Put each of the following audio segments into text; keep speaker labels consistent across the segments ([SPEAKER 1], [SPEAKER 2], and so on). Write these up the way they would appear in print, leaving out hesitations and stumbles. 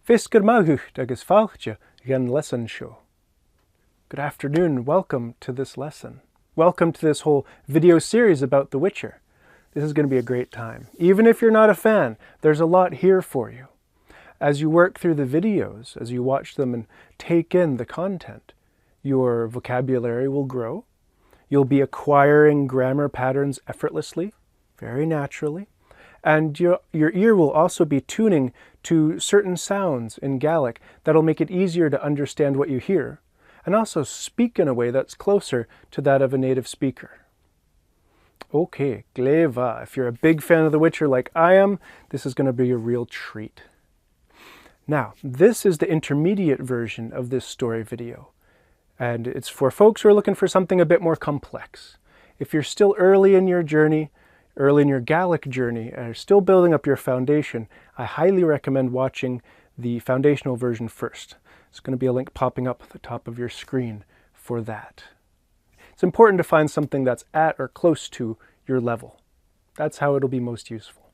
[SPEAKER 1] Fisker magucht agus fauchtje gen lesson show. Good afternoon, welcome to this lesson. Welcome to this whole video series about The Witcher. This is going to be a great time. Even if you're not a fan, there's a lot here for you. As you work through the videos, as you watch them and take in the content, your vocabulary will grow. You'll be acquiring grammar patterns effortlessly, very naturally. And your ear will also be tuning to certain sounds in Gaelic that'll make it easier to understand what you hear, and also speak in a way that's closer to that of a native speaker. Okay, gleva. If you're a big fan of The Witcher like I am, this is going to be a real treat. Now, this is the intermediate version of this story video, and it's for folks who are looking for something a bit more complex. If you're still early in your journey, early in your Gaelic journey, and are still building up your foundation, I highly recommend watching the foundational version first. There's going to be a link popping up at the top of your screen for that. It's important to find something that's at or close to your level. That's how it'll be most useful.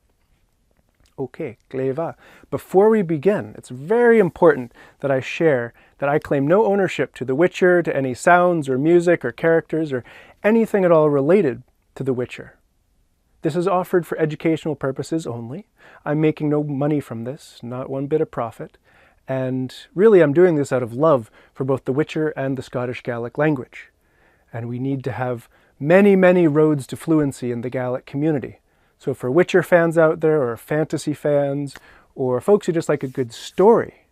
[SPEAKER 1] Okay, gleva. Before we begin, it's very important that I share that I claim no ownership to The Witcher, to any sounds or music or characters or anything at all related to The Witcher. This is offered for educational purposes only. I'm making no money from this, not one bit of profit. And really, I'm doing this out of love for both The Witcher and the Scottish Gaelic language. And we need to have many, many roads to fluency in the Gaelic community. So for Witcher fans out there, or fantasy fans, or folks who just like a good story,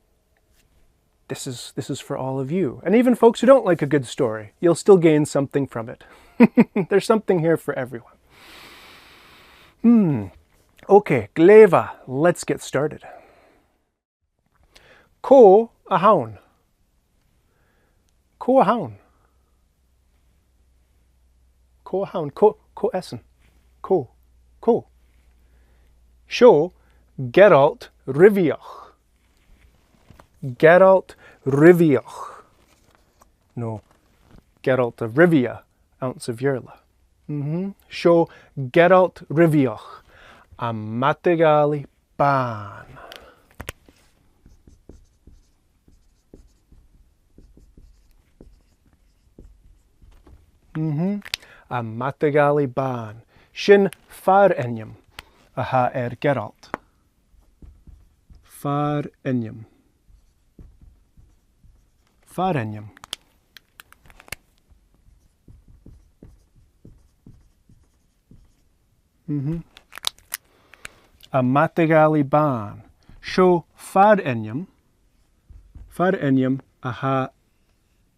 [SPEAKER 1] this is for all of you. And even folks who don't like a good story, you'll still gain something from it. There's something here for everyone. Okay, gleva, let's get started. Ko a haun. Ko a haun. Ko a haun. Ko essen. Ko. Sho Geralt Riviach. Geralt Riviach. No, Geralt of Rivia, ounce of Yerla. Sho Geralt Riviach. A Matagali ban. A Matagali ban. Shin far enyam. Aha Geralt. Far enyam. Far enyam. A Matagali ban. Sho far enyam. Far enyam. Aha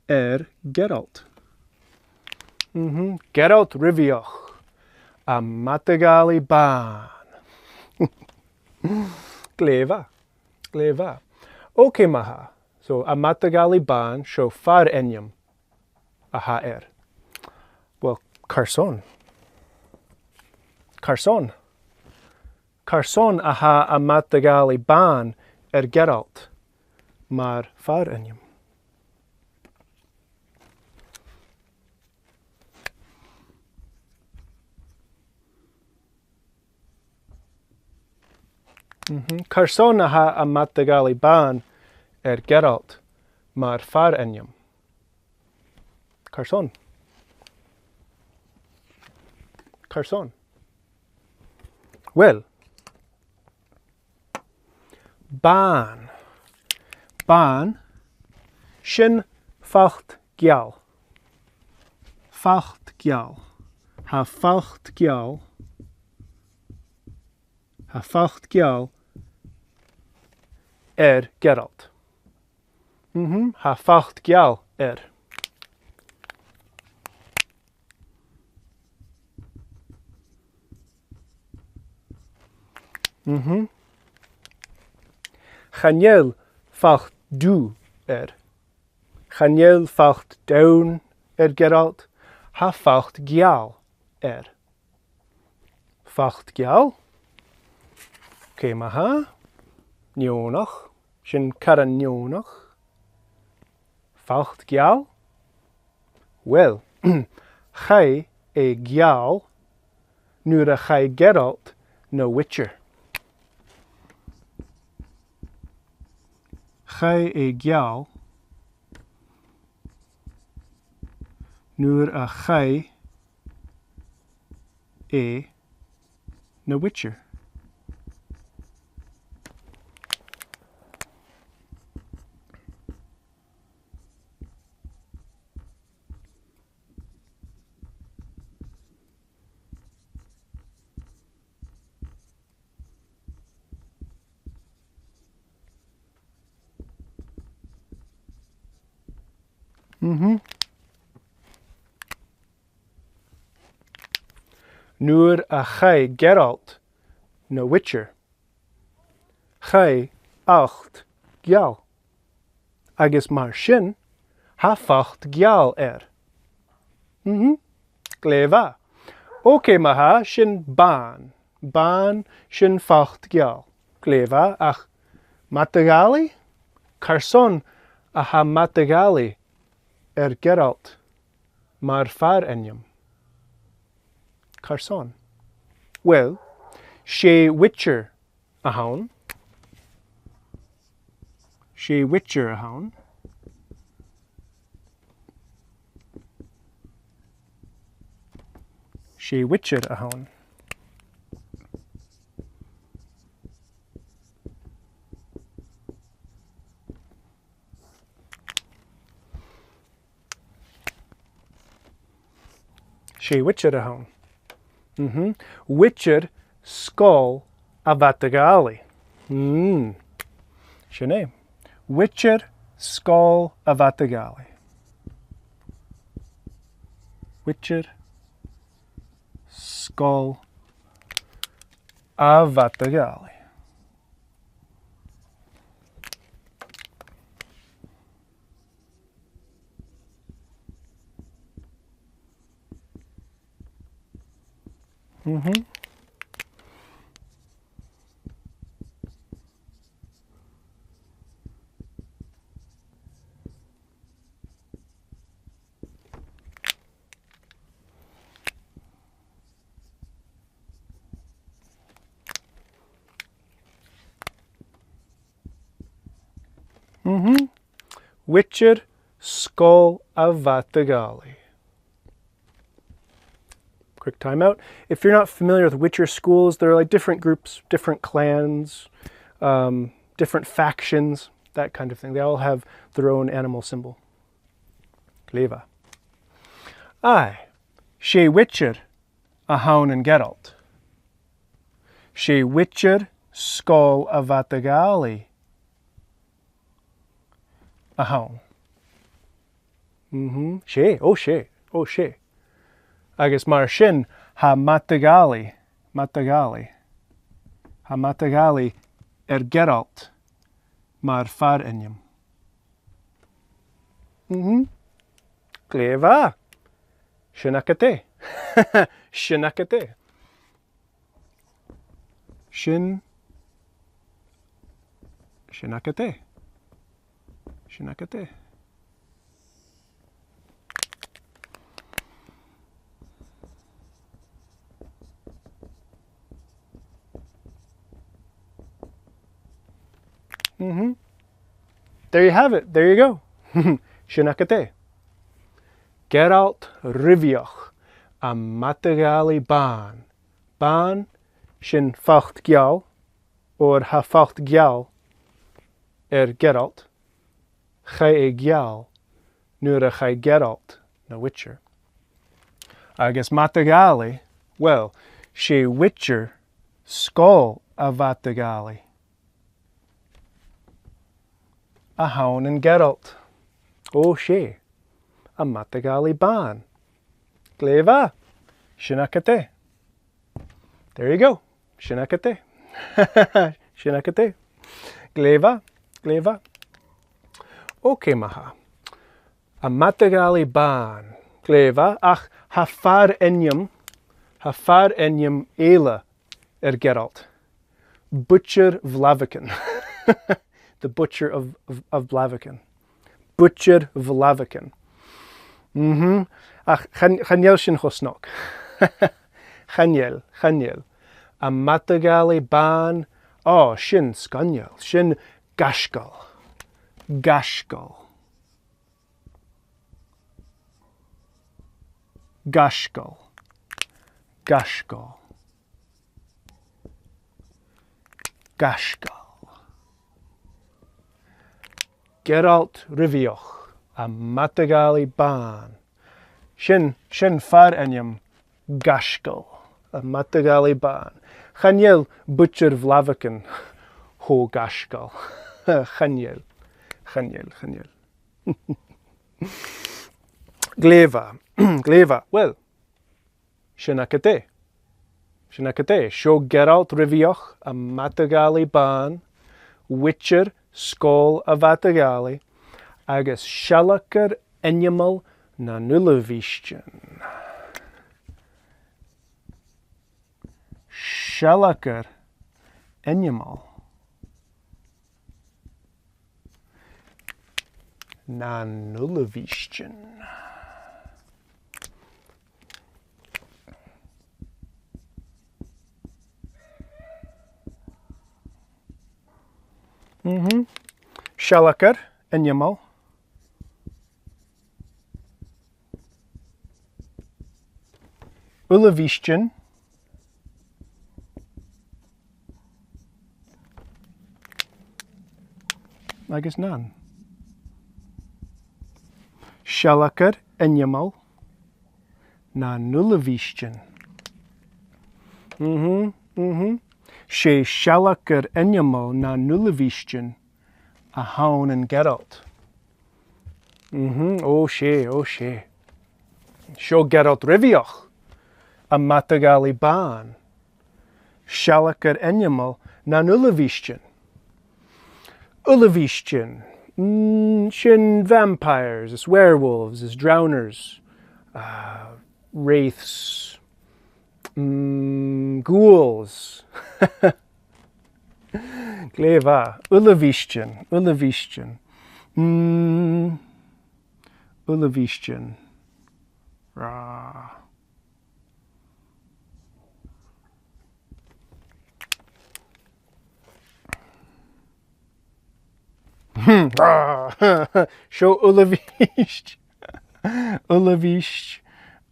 [SPEAKER 1] Geralt. Geralt Riviach. A Matagali ban. Gleva. Okay, maha. So, a Matagali ban, sho far enyam. Aha Well, Carson. Carson aha a Matagali ban Geralt. Mar far enyam. Carson aha a Matagali ban Geralt. Mar far enyam. Carson. Well, ban. Shin facht gial. Ha facht gial. Geralt. Ha facht gial Chaniel facht du Chaniel facht down Geralt. Ha facht gial Facht gial. Okay, maha. Nionach. Shin karan nionach. Facht gial. Well, chai e gial. Nuair a chai Geralt no Witcher. Chai e Geal. Nuair a chai e na witcher. Nuair a chai Gearalt na witcher. Chai alcht Geal. Agus mar sin ha facht Geal Gleva. Oké maha sin ban. Ban sin facht Geal. Gleva ach matagali? Carson a ha matagali Geralt. Mar far enyam. Carson. Well, she witcher a haun. She witcher a haun. She witcher a haun. She witcher a haun. Witcher skull avatagali. Shane. Witcher skull avatagali. Witcher skull avatagali. Witcher skull avatagali. Quick timeout. If you're not familiar with Witcher schools, they're like different groups, different clans, different factions, that kind of thing. They all have their own animal symbol. Gleva. Aye, she Witcher a haun and Geralt. She Witcher skull avatagali a haun. She. Agus mar sin ha matagali Geralt mar far enyam. Gleva. Shinakate. Shinakate. Shinakate. Shinakate. There you have it. There you go. Shinakate. Geralt Riviach a matagali ban. Ban shin facht Geal or ha facht Geal Geralt. Chai e Geal nuair a chai Geralt na witcher. Agus matagali, well, she witcher skull avatagali. A haun and Geralt. She. A matagali ban. Gleva. Shinakate. There you go. Shinakate. Shinakate. Gleva. Gleva. Okay, maha. A matagali ban. Gleva. Ach, hafar enyam ela Geralt. Butcher Vlaviken. The butcher of Blaviken. Butcher Vlaviken. Ach, Chaniel shin chosnok. Chaniel. A matagali ban. Shin skaniel. Shin gashgal. Gashgal. Gashgal. Gashgal. Gashgal. Geralt Riviach, a Matagali ban. Shin far enyam Gashgal, a Matagali ban. Chaniel butcher vlavaken ho Gashgal. Chaniel. Gleva. Gleva. Well, Shinakate. Show Geralt Riviach, a Matagali ban. Witcher Skol a Vatagali, agus Shalakar Enyamal na Nulavishtin. Shalakar Enyamal na Nulavishtin. Shalakar Enyamal. Ulavishtin. I guess none. Shalakar Enyamal na Nulavishtin. She Shalakar Enyamal na Nulavishtin a Haun and Gearalt. Oh she. Show Geralt Riviach a Matagali ban. Shalakar Enyamal na Nulavishtin. Ulavishtin. Shin vampires, as werewolves, as drowners, wraiths, ghouls. Gleva. Ulavishtin. Ulavishtin. Ra. Show Ulavish.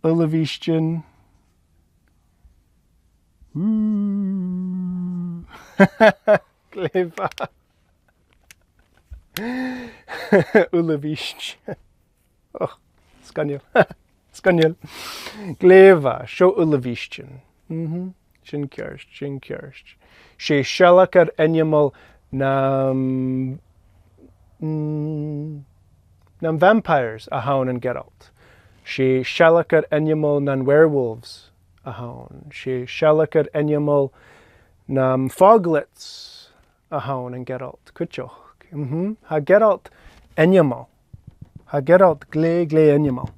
[SPEAKER 1] Ulavishtin. Gleva. Ulavish. Oh, Skaniel. Gleva. Show Ulavishtin. Shin kjerst. She Shalakar Enyamal nam vampires a Haun and Geralt. She Shalakar Enyamal nan werewolves a Haun. She Shalakar Enyamal nam foglets a Haun and Geralt. Kutjoch. Ha Geralt Enyamal. Ha Geralt gle Enyamal.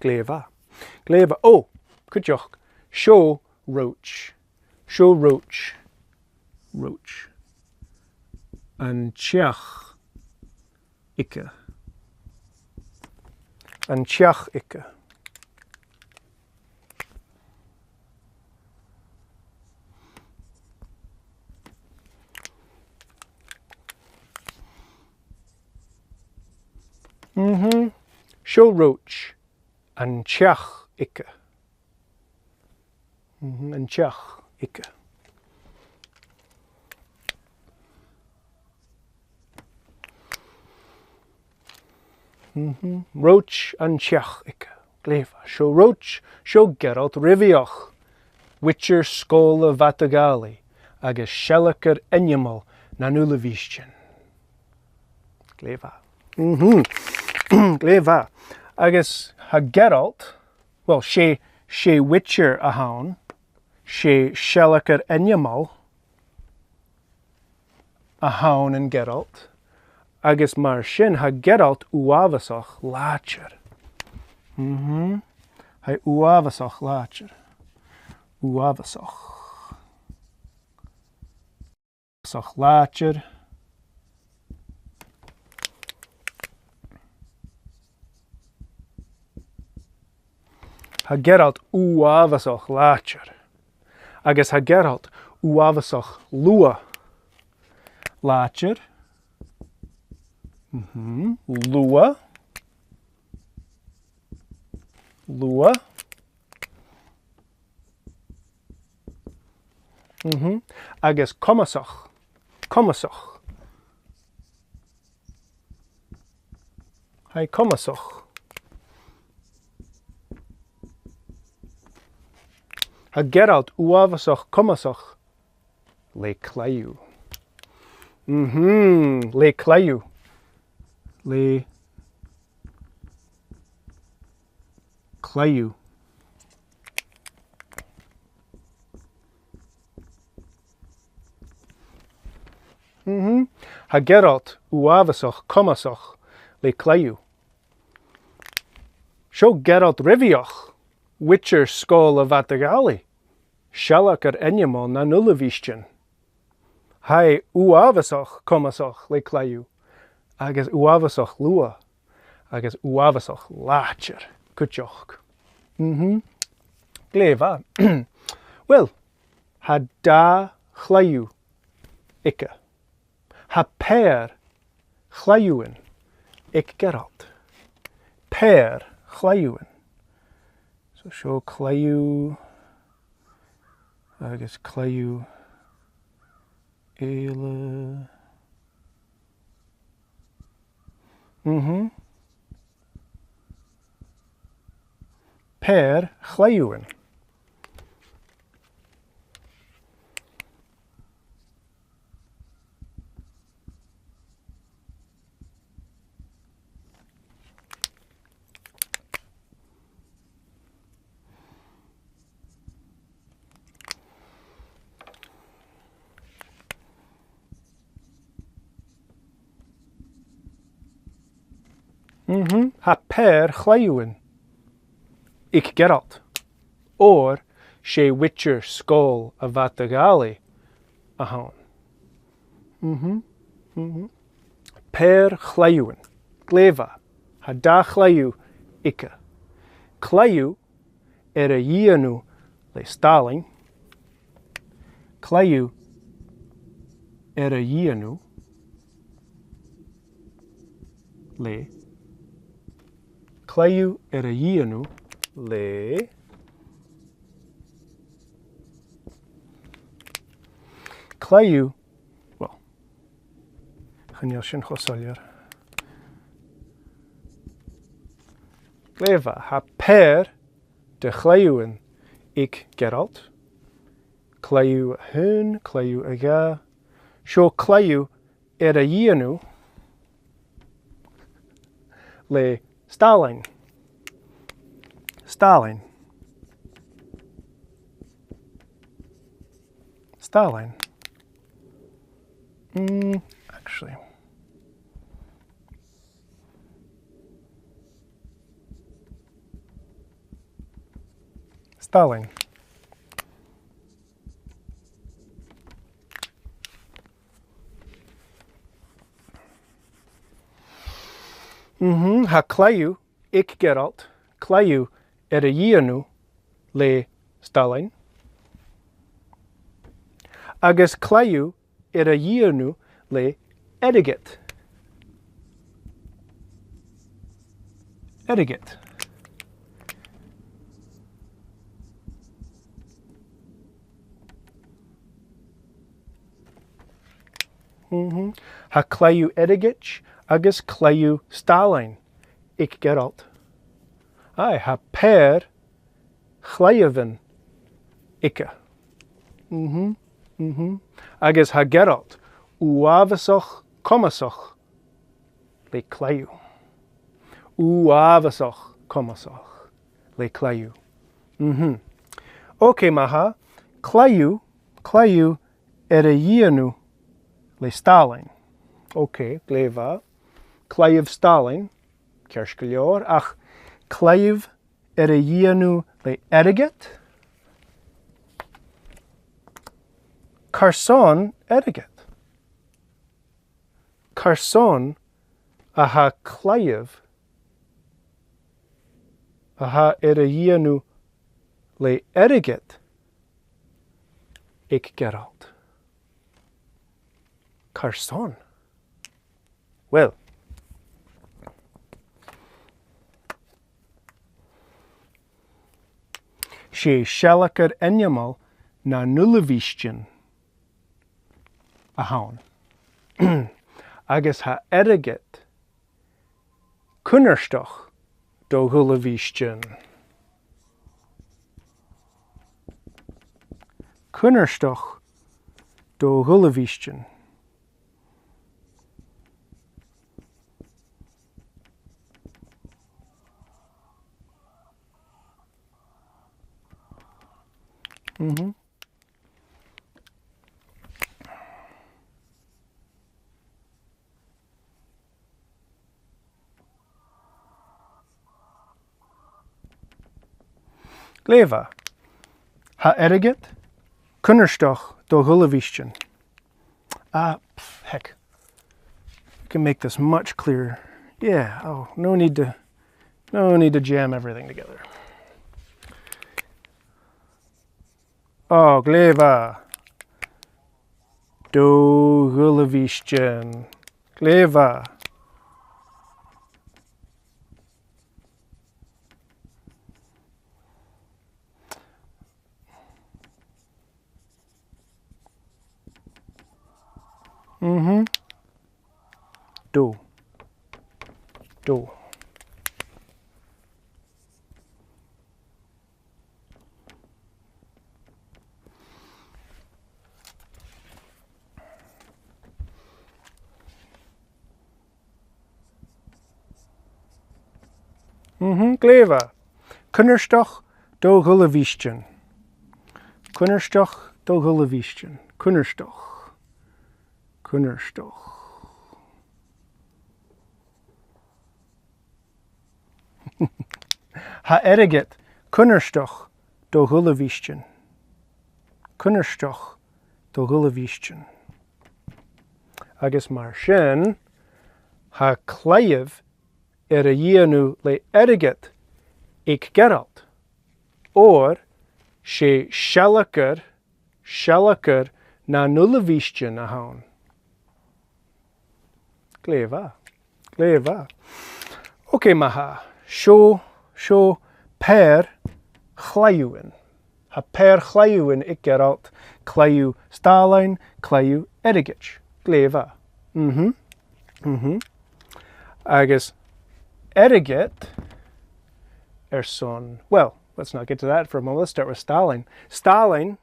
[SPEAKER 1] Gleva. Oh, kutjoch. Show roach. And Chiach ikke. Show roach and Chiach ikke. And Chiach ikke. Roach and Chiach ikke. Gleva. Show roach. Show Geralt Riviach. Witcher Skol of Vatagali. Agus Shalakar Enyamal na Nulavishtin. Gleva. Gleva. Agus ha Geralt. Well, she Witcher a Haun. She Shalakar Enyamal a Haun and Geralt. Agus mar sin ha Geralt uavasach lacher. Ha uavasach lacher. Uavasach. Sach lacher. Ha Geralt uavasach lacher. Agus ha Geralt uavasach lua. Látir. Lua. Lua. Agus comasach. Comasach. Hai comasach. Ha Gearalt uavasach comasach. Le claiu. Le claiu. Le claiu. Ha Geralt uavasach comasach le claiu. Show Geralt Riviach, Witcher skull of Gali. Shallach enyamon na nullavistion. Hai uavasach comasach le claiu. Agus uavasach lua. Agus uavasach látir. Kutjoch. Gleva. Well, ha da claiu ikke. Ha per chlayuin ik Geralt. Per chlayuin. So show claiu. Agus claiu ele. Per chlayuin. Ha per chlayuin ik Geralt. Or she Witcher skull of Gali ahon. Per chlayuin. Gleva. Ha da chlayu ikke. Claiu yianu le Stalin. Claiu yianu le. Claiu yianu le. Claiu, well, chanel sin chosoliar. Gleva ha per de chlayuin ik Geralt. Claiu hun, claiu aga. Sho claiu yianu le Stalin. Stalin. Stalin. Actually. Stalin. Ha claiu ik Geralt. Claiu yianu le Stalin. Agus claiu yianu le Etiget. Etiget. Ha claiu Etiget. Agus claiu Stalin ik Geralt. Ai ha per chlayuven ikke. Agus ha Geralt uavasach comasach le claiu. Uavasach comasach le claiu. Okay, maha. Claiu yianu le Stalin. Okay, gleva. Claiv Stalin. Kershkelior. Ach, claiv yianu le Etiget. Carson Etiget. Carson aha claiv aha yianu le Etiget ik Geralt. Carson. Well. She shalakar enyamal na nullavistion a haun. Agus ha eriget kunnerstoch do hullavistion. Kunnerstoch do hullavistion. Gleva. Ha eriget kunnerstoch do hullavistion. Heck. I can make this much clearer. Yeah, oh, no need to jam everything together. Oh, gleva. Do hullavistion. Gleva. Do. Gleva. Kunnerstoch do hullavistion. Kunnerstoch do hullavistion. Kunnerstoch. Kunnerstoch. Ha eriget kunnerstoch do hullavistion. Kunnerstoch do hullavistion. Agus mar sin ha cleiv a dhéanú le eriget ik Gearalt, or sé shalakar na nullavistion a haun. Gleva. Okay, maha. Sho per chlayuin. Ha per chlayuin ik Gearalt, clayu Starline, clayu Erigich. Gleva. Agus Eriget son. Well, let's not get to that for a moment. Let's start with Starline. Starline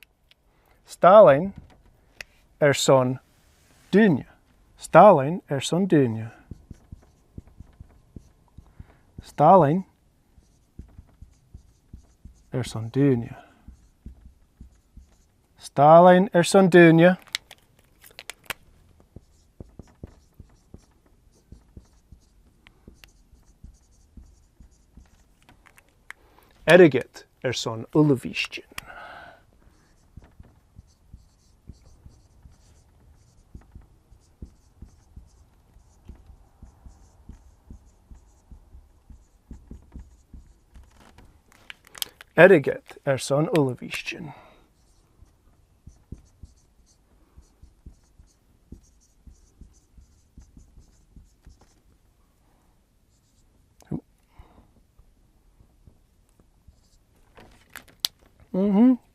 [SPEAKER 1] son Dunya. Starline son Dunya. Starline son Dunya. Starline son Dunya. Eriget son ullavistion. Eriget son ullavistion.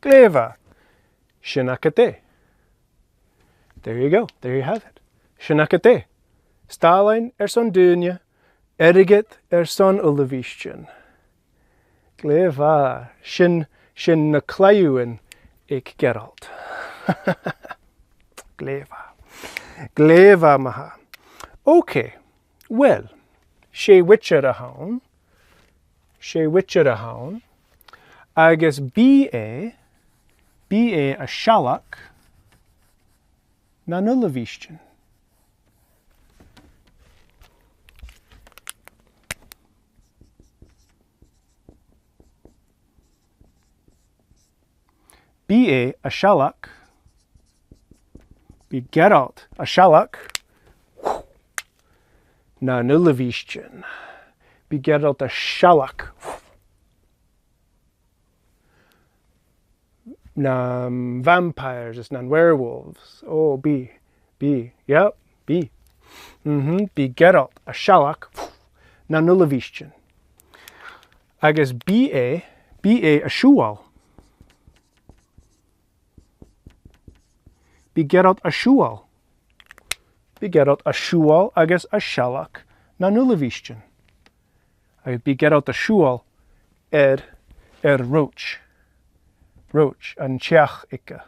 [SPEAKER 1] Gleva. Shinakate. There you go. There you have it. Shinakate. Starline son Dunya. Eriget son ullavistion. Gleva. Shin naklayuin ik Gearalt. Gleva maha. Okay. Well. She witcher a haun. Agus B.A. a shalak na nullavistion. B.A. a shalak. Be Gearalt a shalak na nullavistion. Be Gearalt a shalak. Na vampires, it's nan werewolves. Oh, be B. Yep, B. Be Gearalt a Shalach na nullavistion. Agus B.A. a Shual. Be Gearalt a Shual. Be Gearalt a Shual agus a Shalach na nullavistion. Agus be Gearalt a Shual roach. Roach an Cheach ikke.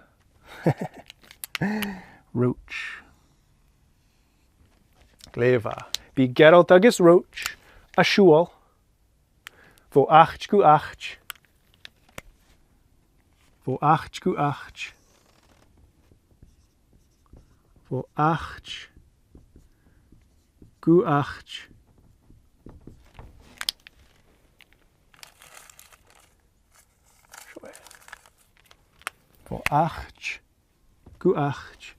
[SPEAKER 1] Roach. Gleva. Be Gearalt agus roach a Shual. Vo acht gu acht. Vo acht gu acht. Vo acht gu acht. Vo acht gu acht.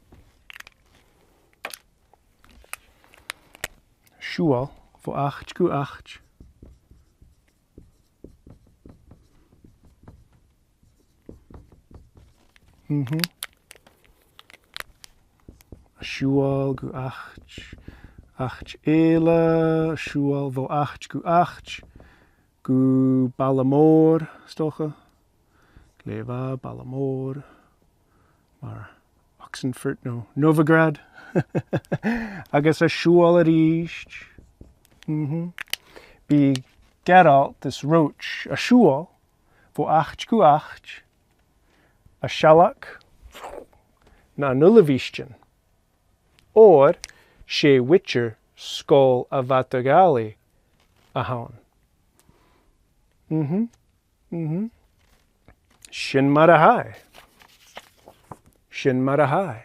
[SPEAKER 1] Shual. Vo acht gu acht. Shual gu acht. Acht ele. Shual vo acht gu acht. Gu Balamor stocha. Gleva, Balamor. Maar Oxenfurt, no. Novigrad. Agus a Shual a ríist. Be Gearalt this roach a Shual vo acht gu acht. A Shalach na nullavistion. Or she witcher skol a Vatagali a haun. Shin marahai. Shin marahai.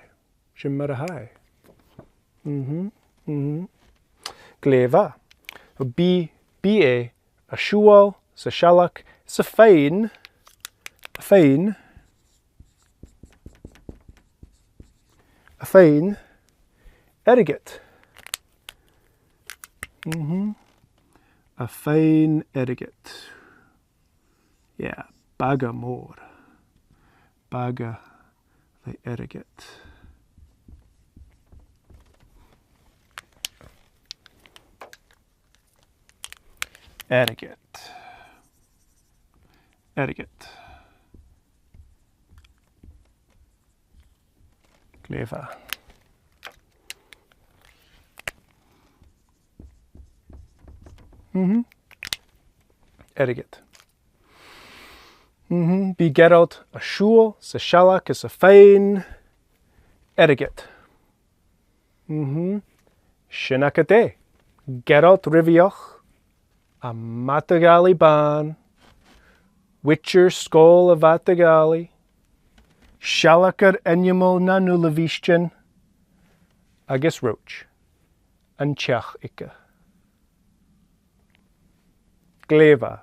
[SPEAKER 1] Shin marahai. Gleva. B.A. a Shual, sa Shalach, sa Fain. Fain. A Fain. Etiquette. A Fain etiquette. Yeah. Baga more. Baga the etiquette. Etiquette. Etiquette. Gleva. Etiquette. Be Gearalt a Shual, sa Shalach is a Fain. Etiquette. Shinakate. Geralt Riviach. A Matagali ban. Witcher skol a Vatagali. Shalachar enymal na nullavistion. Agus roach. An Cheach ikke. Gleva.